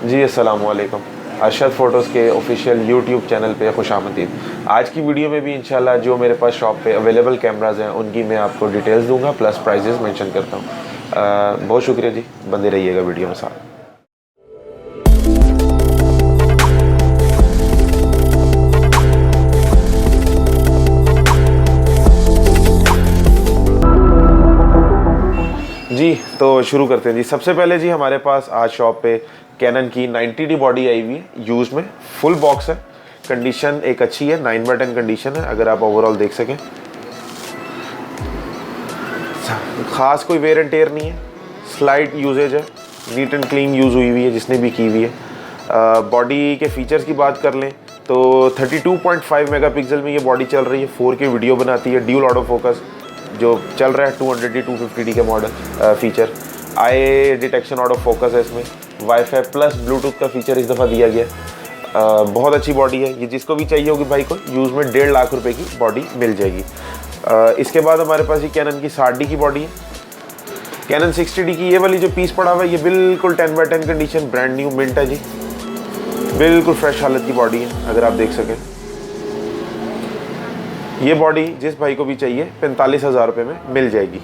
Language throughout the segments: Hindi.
जी अस्सलाम वालेकुम। अरशद फ़ोटोज़ के ऑफिशियल यूट्यूब चैनल पे खुशामदीद। आज की वीडियो में भी इंशाल्लाह जो मेरे पास शॉप पे अवेलेबल कैमराज़ हैं उनकी मैं आपको डिटेल्स दूंगा, प्लस प्राइजेस मेंशन करता हूँ। बहुत शुक्रिया जी, बंदे रहिएगा वीडियो में साथ। जी तो शुरू करते हैं जी। सबसे पहले जी हमारे पास आज शॉप पे कैनन की 90D बॉडी आई हुई है, यूज़ में फुल बॉक्स है। कंडीशन एक अच्छी है, 9/10 कंडीशन है। अगर आप ओवरऑल देख सकें, ख़ास कोई वेयर एंड टेयर नहीं है, स्लाइड यूजेज है, नीट एंड क्लीन यूज़ हुई हुई है जिसने भी की हुई है। बॉडी के फीचर्स की बात कर लें तो 32.5 मेगापिक्सल में ये बॉडी चल रही है। 4K वीडियो बनाती है, ड्यूल ऑटो फोकस जो चल रहा है 200D 250D के मॉडल फीचर। आई डिटेक्शन ऑटो फोकस है इसमें। वाईफाई प्लस ब्लूटूथ का फीचर इस दफ़ा दिया गया। बहुत अच्छी बॉडी है ये, जिसको भी चाहिए होगी भाई को यूज़ में 1.5 लाख रुपए की बॉडी मिल जाएगी। इसके बाद हमारे पास ये कैनन की 60D की बॉडी है। कैनन 60D की ये वाली जो पीस पड़ा हुआ है ये बिल्कुल 10/10 कंडीशन, ब्रांड न्यू मिंट है जी, बिल्कुल फ्रेश हालत की बॉडी है। अगर आप देख सकें ये बॉडी जिस भाई को भी चाहिए 45,000 रुपये में मिल जाएगी।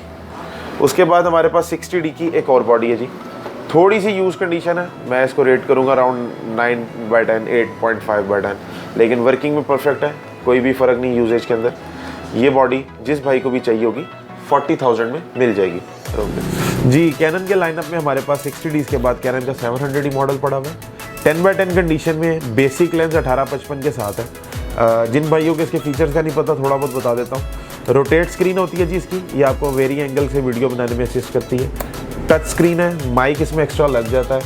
उसके बाद हमारे पास 60D की एक और बॉडी है जी, थोड़ी सी यूज़ कंडीशन है। मैं इसको रेट करूँगा अराउंड 9/10 8.5/10, लेकिन वर्किंग में परफेक्ट है, कोई भी फ़र्क नहीं यूजेज के अंदर। ये बॉडी जिस भाई को भी चाहिए होगी 40,000 में मिल जाएगी जी। कैनन के लाइनअप में हमारे पास 60D के बाद कैनन का 700D मॉडल पड़ा हुआ है। 10/10 कंडीशन में बेसिक लेंस 18-55 के साथ है। जिन भाइयों के इसके फीचर्स का नहीं पता थोड़ा बहुत बता देता हूँ। रोटेट स्क्रीन होती है जी इसकी, ये आपको वेरी एंगल से वीडियो बनाने में असिस्ट करती है। टच स्क्रीन है, माइक इसमें एक्स्ट्रा लग जाता है।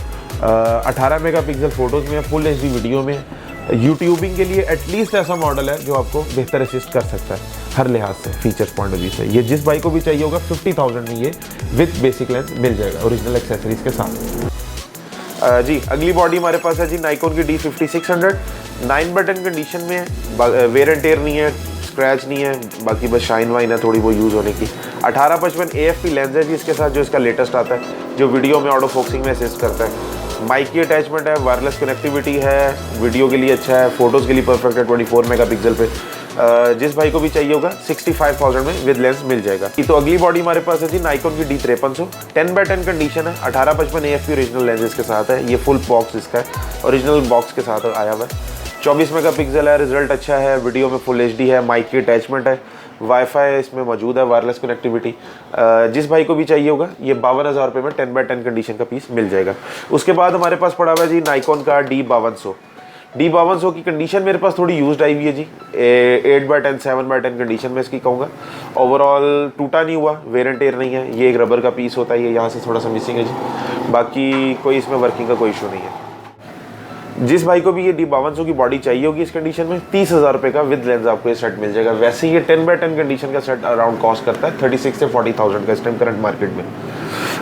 18 मेगापिक्सल फ़ोटोज़ में है, फुल HD वीडियो में है। यूट्यूबिंग के लिए एटलीस्ट ऐसा मॉडल है जो आपको बेहतर असिस्ट कर सकता है हर लिहाज से, फीचर्स पॉइंट ऑफ व्यू से। ये जिस भाई को भी चाहिए होगा 50,000 में ये विथ बेसिक लेंस मिल जाएगा ओरिजिनल एक्सेसरीज के साथ। जी अगली बॉडी हमारे पास है जी नाइकोन की D50-600, 9/10 कंडीशन में है। वेयर एंड टेयर नहीं है, स्क्रैच नहीं है, बाकी बस शाइन वाइन है थोड़ी वो यूज़ होने की। 18-55 AFP लेंस है जी इसके साथ, जो इसका लेटेस्ट आता है, जो वीडियो में ऑटो फोकसिंग में असिस्ट करता है। माइक की अटैचमेंट है, वायरलेस कनेक्टिविटी है, वीडियो के लिए अच्छा है, फ़ोटोज़ के लिए परफेक्ट है 24 मेगापिक्सल पे। जिस भाई को भी चाहिए होगा 65,000 में विद लेंस मिल जाएगा। तो अगली बॉडी हमारे पास है जी नाइकोन की D5300, 10/10 कंडीशन है, 18-55 AFP ओरिजिनल लेंस के साथ है। ये फुल बॉक्स इसका है, ओरिजिनल बॉक्स के साथ आया हुआ है। 24 मेगापिक्सल है, रिजल्ट अच्छा है, वीडियो में फुल HD है, माइक की अटैचमेंट है, वाईफाई इसमें मौजूद है, वायरलेस कनेक्टिविटी। जिस भाई को भी चाहिए होगा ये 52,000 रुपये में 10/10 कंडीशन का पीस मिल जाएगा। उसके बाद हमारे पास पड़ा हुआ है जी नाइकोन का D5200। D5200 की कंडीशन मेरे पास थोड़ी यूज्ड आई हुई है जी, 8/10 7/10 कंडीशन में इसकी कहूँगा। ओवरऑल टूटा नहीं हुआ, वेयर एंड टेयर नहीं है, ये एक रबर का पीस होता है, ये यहाँ से थोड़ा सा मिसिंग है जी, बाकी कोई इसमें वर्किंग का कोई इशू नहीं है। जिस भाई को भी ये D5200 की बॉडी चाहिए होगी इस कंडीशन में 30,000 रुपये का विद लेंस आपको ये सेट मिल जाएगा। वैसे ये 10/10 कंडीशन का सेट अराउंड कॉस्ट करता है 36 से 40,000 का इस टाइम करंट मार्केट में।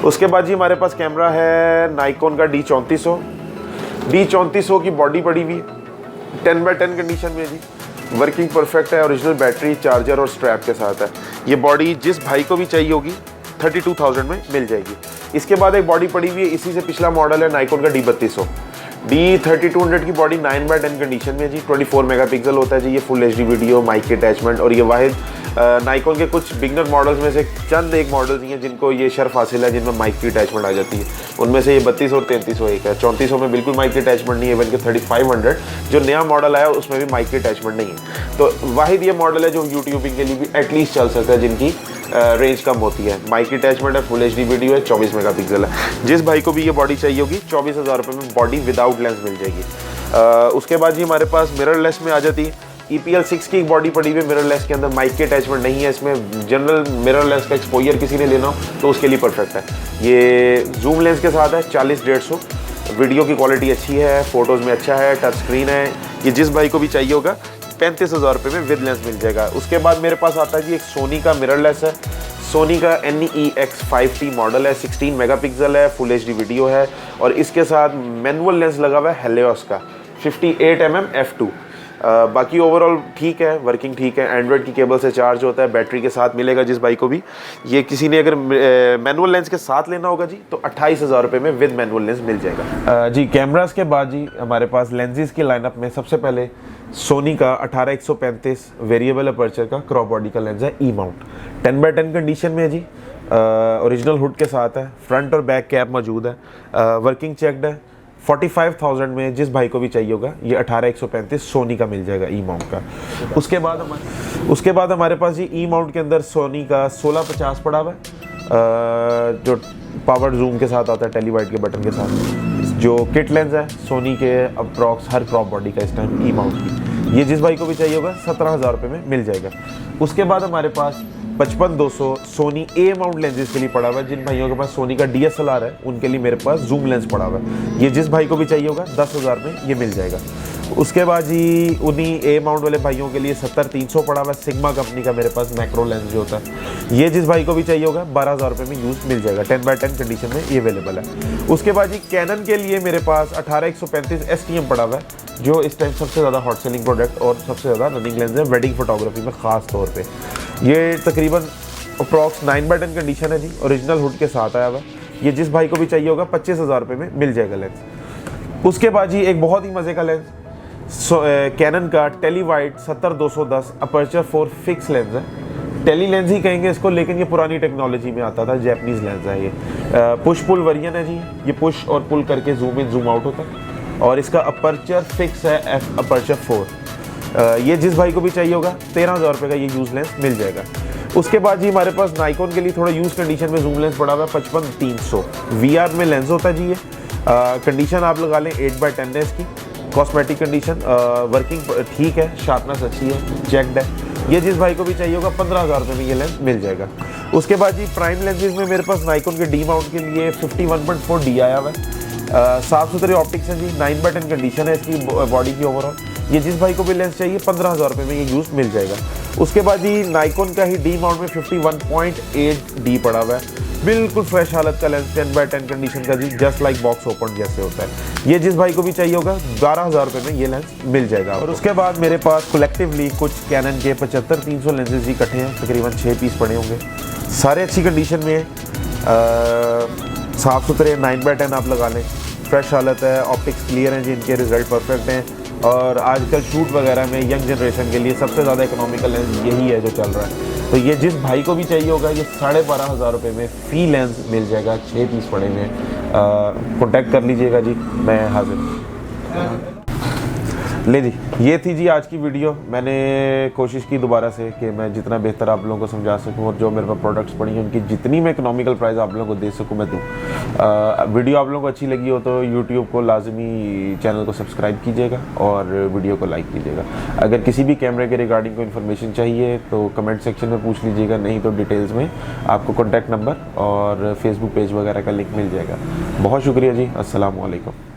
उसके बाद जी हमारे पास कैमरा है नाइकोन का D3400। D3400 की बॉडी पड़ी हुई 10/10 कंडीशन में जी, वर्किंग परफेक्ट है, ओरिजिनल बैटरी, चार्जर और स्ट्रैप के साथ है। ये बॉडी जिस भाई को भी चाहिए होगी 32,000 में मिल जाएगी। इसके बाद एक बॉडी पड़ी हुई है, इसी से पिछला मॉडल है नाइकोन का D3200। D3200 की बॉडी 9/10 कंडीशन में जी, 24 मेगापिक्सल होता है जी, ये फुल HD वीडियो, माइक की अटैचमेंट। और ये वाहिद नाइकोन के कुछ बिगनर मॉडल्स में से चंद एक मॉडल्स ही हैं जिनको ये शर्फ हासिल है, जिनमें माइक की अटैचमेंट आ जाती है। उनमें से ये 32 और 3300 एक है। 3400 में बिल्कुल माइक की अटैचमेंट नहीं है, इवन के 3500 जो नया मॉडल आया उसमें भी माइक की अटैचमेंट नहीं है। तो वाहिद ये मॉडल है जो यूट्यूबिंग के लिए भी एटलीस्ट चल सकता है, जिनकी रेंज कम होती है। माइक की अटैचमेंट है, फुल HD वीडियो है, 24 मेगापिक्सल है। जिस भाई को भी ये बॉडी चाहिए होगी 24,000 रुपये में बॉडी विदाउट लेंस मिल जाएगी। उसके बाद जी हमारे पास मिररलेस में आ जाती है EPL6 की एक बॉडी पड़ी हुई मिररलेस के अंदर, माइक की अटैचमेंट नहीं है इसमें। जनरल मिररलेस का एक्सपोजर किसी ने लेना हो तो उसके लिए परफेक्ट है। ये जूम लेंस के साथ है 40-150, वीडियो की क्वालिटी अच्छी है, फोटोज़ में अच्छा है, टच स्क्रीन है। ये जिस भाई को भी चाहिए होगा 35,000 रुपये में विद लेंस मिल जाएगा। उसके बाद मेरे पास आता है जी एक सोनी का मिररलेस है, सोनी का NE-X5T मॉडल है, 16 मेगापिक्सल है, फुल HD वीडियो है और इसके साथ मैनुअल लेंस लगा हुआ है हेलियोस का 58mm f2। बाकी ओवरऑल ठीक है, वर्किंग ठीक है। एंड्रॉयड की केबल से चार्ज होता है, बैटरी के साथ मिलेगा जिस बाइक को भी। ये किसी ने अगर मैनुअल लेंस के साथ लेना होगा जी तो 28,000 रुपये में विद मैनुअल लेंस मिल जाएगा। जी कैमरास के बाद जी हमारे पास लेंसेज की लाइनअप में सबसे पहले सोनी का 18-135 वेरिएबल अपर्चर का क्रॉप बॉडी का लेंस है ई माउंट, 10x10 कंडीशन में है जी। ओरिजिनल हुड के साथ है, फ्रंट और बैक कैप मौजूद है, वर्किंग चेक्ड है। 45,000 में जिस भाई को भी चाहिए होगा ये 18-135 सोनी का मिल जाएगा ई माउंट का। उसके बाद हमारे पास जी ई माउंट के अंदर सोनी का 1650 पड़ा हुआ है, जो पावर जूम के साथ आता है, टेलीवाइट के बटन के साथ। जो किट लेंस है सोनी के अप्रॉक्स हर क्रॉप बॉडी का इस टाइम ई माउंट की, ये जिस भाई को भी चाहिए होगा 17,000 रुपये में मिल जाएगा। उसके बाद हमारे पास 55-200 सोनी ए माउंट लेंसेज के लिए पड़ा हुआ है। जिन भाइयों के पास सोनी का DSLR है उनके लिए मेरे पास जूम लेंस पड़ा हुआ है, ये जिस भाई को भी चाहिए होगा 10,000 में ये मिल जाएगा। उसके बाद जी उन्हीं ए माउंट वाले भाइयों के लिए 70-300 पड़ा हुआ है, सिग्मा कंपनी का मेरे पास मैक्रो लेंस जो होता है, ये जिस भाई को भी चाहिए होगा 12,000 रुपये में यूज़ मिल जाएगा। 10x10 कंडीशन में ये अवेलेबल है। उसके बाद जी कैनन के लिए मेरे पास 18-135 STM पड़ा हुआ है, जो इस टाइम सबसे ज़्यादा हॉट सेलिंग प्रोडक्ट और सबसे ज़्यादा रनिंग लेंस है वेडिंग फोटोग्राफी में ख़ास तौर पे। ये तकरीबन अप्रॉक्स 9x10 कंडीशन है जी, ओरिजिनल हुड के साथ आया हुआ है। ये जिस भाई को भी चाहिए होगा 25,000 रुपये में मिल जाएगा लेंस। उसके बाद जी एक बहुत ही मज़े का लेंस कैनन का टेलीवाइट 70-210 अपर्चर 4 फिक्स लेंस है। टेली लेंस ही कहेंगे इसको, लेकिन ये पुरानी टेक्नोलॉजी में आता था, जैपनीज़ लेंस है ये। पुश पुल वेरिएंट है जी, ये पुश और पुल करके जूम इन जूम आउट होता है और इसका अपर्चर फिक्स है अपर्चर 4। ये जिस भाई को भी चाहिए होगा 13,000 रुपये का ये यूज़ लेंस मिल जाएगा। उसके बाद जी हमारे पास नाइकॉन के लिए थोड़ा यूज़ कंडीशन में जूम लेंस पड़ा हुआ है 55-300 VR में लेंस होता है जी ये। कंडीशन आप लगा लें 8x10 है इसकी, कॉस्मेटिक कंडीशन, वर्किंग ठीक है, शार्पनेस अच्छी है, चेक्ड है। ये जिस भाई को भी चाहिए होगा 15,000 रुपये में ये लेंस मिल जाएगा। उसके बाद जी प्राइम लेंसेज में मेरे पास नाइकॉन के डी माउंट के लिए 51.4D आया हुआ है। साफ़ सुथरे ऑप्टिक्स हैं जी, 9x10 कंडीशन है इसकी बॉडी की ओवरऑल। ये जिस भाई को भी लेंस चाहिए 15,000 रुपये में ये यूज़ मिल जाएगा। उसके बाद जी नाइकॉन का ही डी माउंट में 51.8D पड़ा हुआ है, बिल्कुल फ्रेश हालत का लेंस, 10x10 कंडीशन का जी, जस्ट लाइक बॉक्स ओपन जैसे होता है। ये जिस भाई को भी चाहिए होगा 12,000 रुपये में ये लेंस मिल जाएगा। और उसके बाद मेरे पास कलेक्टिवली कुछ कैनन के 75-300 लेंसेज ही इकट्ठे हैं, तकरीबन 6 पीस पड़े होंगे, सारे अच्छी कंडीशन में साफ़ सुथरे 9x10 आप लगा लें, फ्रेश हालत है, ऑप्टिक्स क्लियर हैं जी, इनके रिजल्ट परफेक्ट हैं। और आजकल शूट वगैरह में यंग जनरेशन के लिए सबसे ज़्यादा इकोनॉमिकल लेंस यही है जो चल रहा है। तो ये जिस भाई को भी चाहिए होगा ये 12,500 रुपये में फ्री लेंस मिल जाएगा, 6 पीस पड़े में। कॉन्टैक्ट कर लीजिएगा जी, मैं हाजिर हूँ। ले जी, ये थी जी आज की वीडियो। मैंने कोशिश की दोबारा से कि मैं जितना बेहतर आप लोगों को समझा सकूं और जो मेरे पास प्रोडक्ट्स पड़ी हैं उनकी जितनी मैं इकोनॉमिकल प्राइस आप लोगों को दे सकूं मैं दूं। वीडियो आप लोगों को अच्छी लगी हो तो यूट्यूब को लाजमी चैनल को सब्सक्राइब कीजिएगा और वीडियो को लाइक कीजिएगा। अगर किसी भी कैमरे के रिगार्डिंग कोई इन्फॉर्मेशन चाहिए तो कमेंट सेक्शन में पूछ लीजिएगा, नहीं तो डिटेल्स में आपको कॉन्टैक्ट नंबर और फेसबुक पेज वगैरह का लिंक मिल जाएगा। बहुत शुक्रिया जी, अस्सलाम वालेकुम।